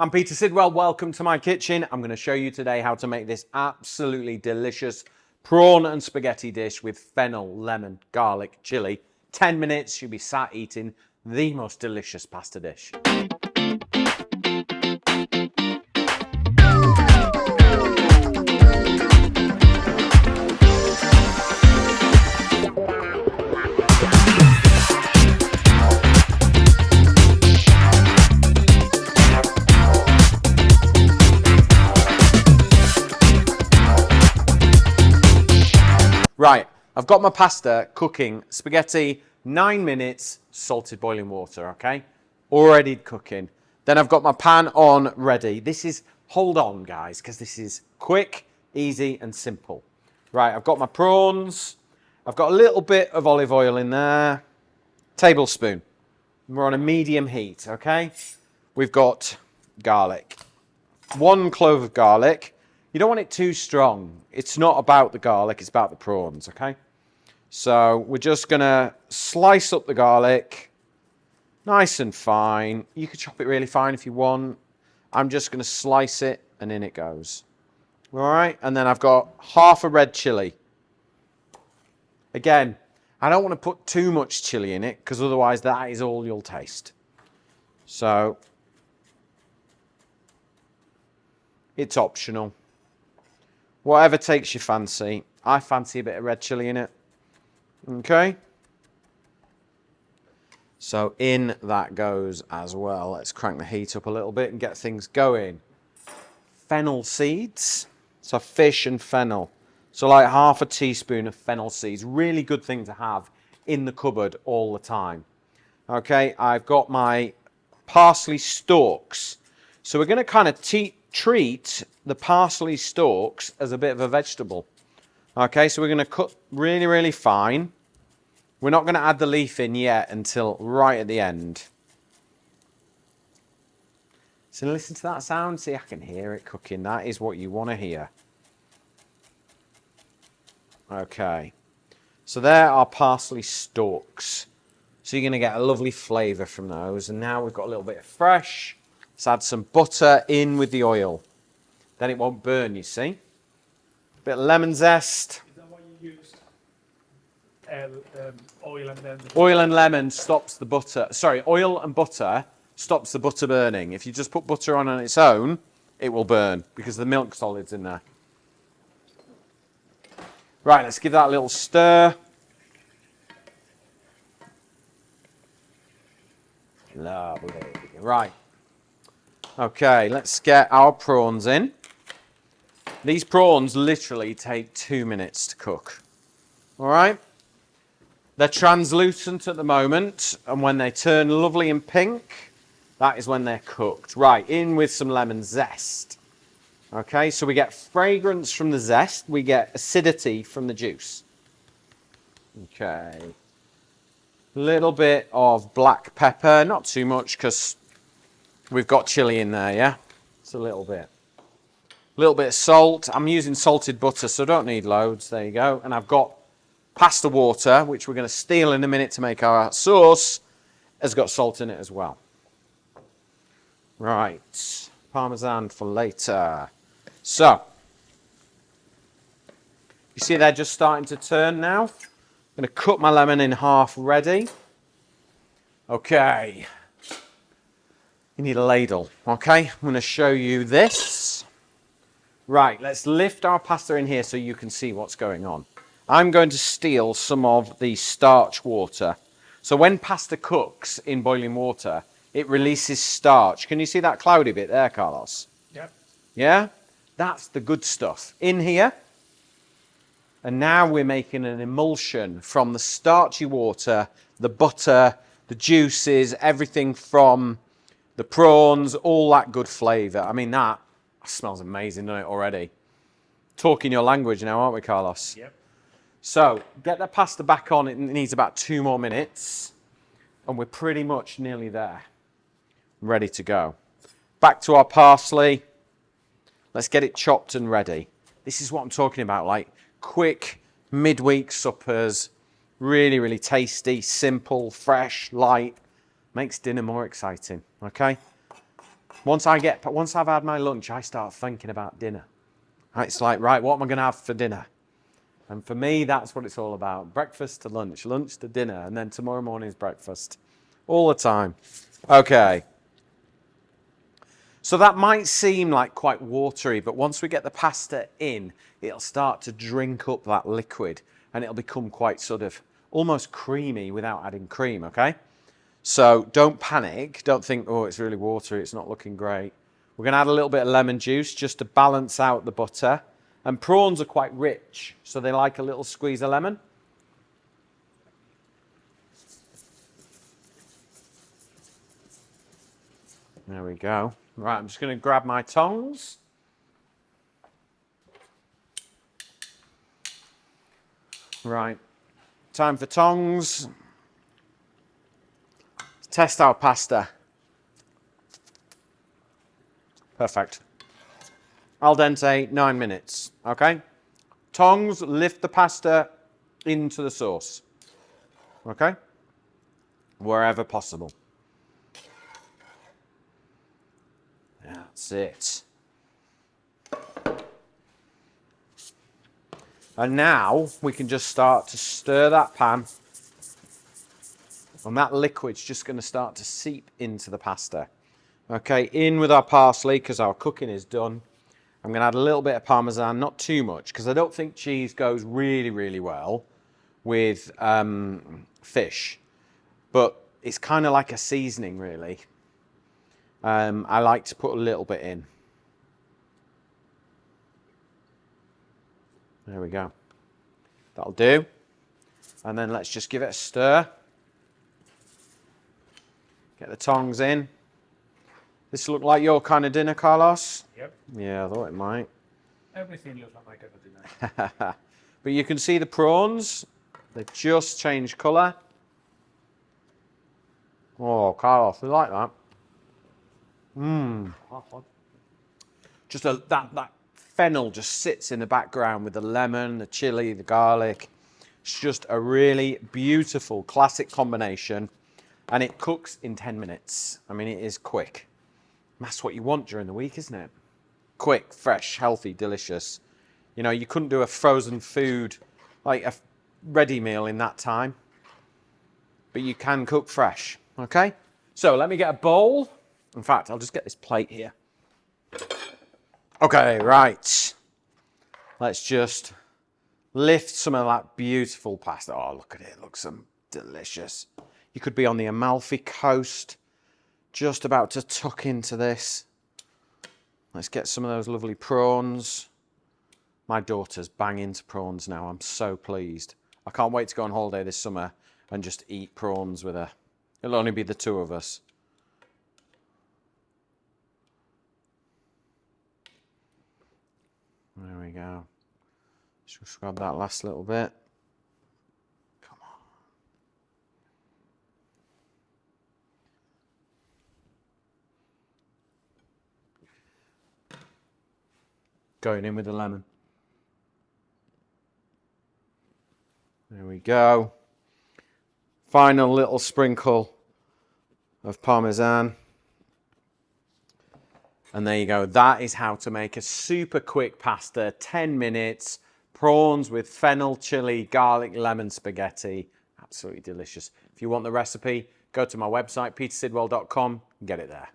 I'm Peter Sidwell, welcome to my kitchen. I'm going to show you today how to make this absolutely delicious prawn and spaghetti dish with fennel, lemon, garlic, chilli. 10 minutes, you'll be sat eating the most delicious pasta dish. Right, I've got my pasta cooking, spaghetti, 9 minutes, salted boiling water, okay? Already cooking. Then I've got my pan on ready. This is, hold on guys, because this is quick, easy and simple. Right, I've got my prawns. I've got a little bit of olive oil in there. Tablespoon. We're on a medium heat, okay? We've got garlic. 1 clove of garlic. You don't want it too strong. It's not about the garlic, it's about the prawns, okay? So we're just gonna slice up the garlic, nice and fine. You could chop it really fine if you want. I'm just gonna slice it and in it goes. All right, and then I've got half a red chilli. Again, I don't want to put too much chilli in it because otherwise that is all you'll taste. So it's optional. Whatever takes your fancy. I fancy a bit of red chilli in it. Okay. So in that goes as well. Let's crank the heat up a little bit and get things going. Fennel seeds. So fish and fennel. So like half a teaspoon of fennel seeds. Really good thing to have in the cupboard all the time. Okay, I've got my parsley stalks. So we're going to kind of treat the parsley stalks as a bit of a vegetable. Okay, so we're going to cut really, really fine. We're not going to add the leaf in yet until right at the end. So listen to that sound. See, I can hear it cooking. That is what you want to hear. Okay, so there are parsley stalks. So you're going to get a lovely flavour from those. And now we've got a little bit of fresh. Let's add some butter in with the oil. Then it won't burn, you see. Bit of lemon zest. Is that what you used? Oil and then... Oil and lemon stops the butter. Sorry, oil and butter stops the butter burning. If you just put butter on its own, it will burn because the milk solid's in there. Right, let's give that a little stir. Lovely. Right. Okay, let's get our prawns in. These prawns literally take 2 minutes to cook. All right? They're translucent at the moment, and when they turn lovely and pink, that is when they're cooked. Right, in with some lemon zest. Okay, so we get fragrance from the zest, we get acidity from the juice. Okay. Little bit of black pepper, not too much because we've got chilli in there, yeah? It's a little bit. A little bit of salt. I'm using salted butter, so I don't need loads. There you go. And I've got pasta water, which we're going to steal in a minute to make our sauce. Has got salt in it as well. Right. Parmesan for later. So, you see they're just starting to turn now. I'm going to cut my lemon in half ready. Okay. You need a ladle, okay? I'm going to show you this. Right, let's lift our pasta in here so you can see what's going on. I'm going to steal some of the starch water. So when pasta cooks in boiling water, it releases starch. Can you see that cloudy bit there, Carlos? Yep. Yeah? That's the good stuff. In here. And now we're making an emulsion from the starchy water, the butter, the juices, everything from the prawns, all that good flavour. I mean, that smells amazing, doesn't it, already? Talking your language now, aren't we, Carlos? Yep. So, get the pasta back on. It needs about 2 more minutes. And we're pretty much nearly there. Ready to go. Back to our parsley. Let's get it chopped and ready. This is what I'm talking about, like quick midweek suppers. Really, really tasty, simple, fresh, light. Makes dinner more exciting, okay? Once I've had my lunch, I start thinking about dinner. It's like, right, what am I going to have for dinner? And for me, that's what it's all about. Breakfast to lunch, lunch to dinner, and then tomorrow morning's breakfast. All the time. Okay. So that might seem like quite watery, but once we get the pasta in, it'll start to drink up that liquid, and it'll become quite sort of almost creamy without adding cream, okay? So don't panic. Don't think, oh, it's really watery, it's not looking great. We're going to add a little bit of lemon juice just to balance out the butter. And prawns are quite rich, so they like a little squeeze of lemon. There we go. Right, I'm just going to grab my tongs. Right, time for tongs. Test our pasta. Perfect. Al dente, 9 minutes, okay? Tongs lift the pasta into the sauce, okay? Wherever possible. That's it. And now we can just start to stir that pan. And that liquid's just going to start to seep into the pasta. Okay, in with our parsley because our cooking is done. I'm going to add a little bit of Parmesan, not too much, because I don't think cheese goes really, really well with fish. But it's kind of like a seasoning, really. I like to put a little bit in. There we go. That'll do. And then let's just give it a stir. Get the tongs in. This look like your kind of dinner, Carlos? Yep. Yeah, I thought it might. Everything looks like my kind of dinner. But you can see the prawns. They've just changed colour. Oh, Carlos, you like that? Mmm. Just that fennel just sits in the background with the lemon, the chilli, the garlic. It's just a really beautiful, classic combination. And it cooks in 10 minutes. I mean, it is quick. That's what you want during the week, isn't it? Quick, fresh, healthy, delicious. You know, you couldn't do a frozen food, like a ready meal in that time. But you can cook fresh, okay? So let me get a bowl. In fact, I'll just get this plate here. Okay, right. Let's just lift some of that beautiful pasta. Oh, look at it. It looks delicious. You could be on the Amalfi Coast, just about to tuck into this. Let's get some of those lovely prawns. My daughter's bang into prawns now. I'm so pleased. I can't wait to go on holiday this summer and just eat prawns with her. It'll only be the two of us. There we go. Just grab that last little bit. Come on. Going in with the lemon. There we go. Final little sprinkle of Parmesan. And there you go. That is how to make a super quick pasta. 10 minutes. Prawns with fennel, chili, garlic, lemon spaghetti. Absolutely delicious. If you want the recipe, go to my website, petersidwell.com, and get it there.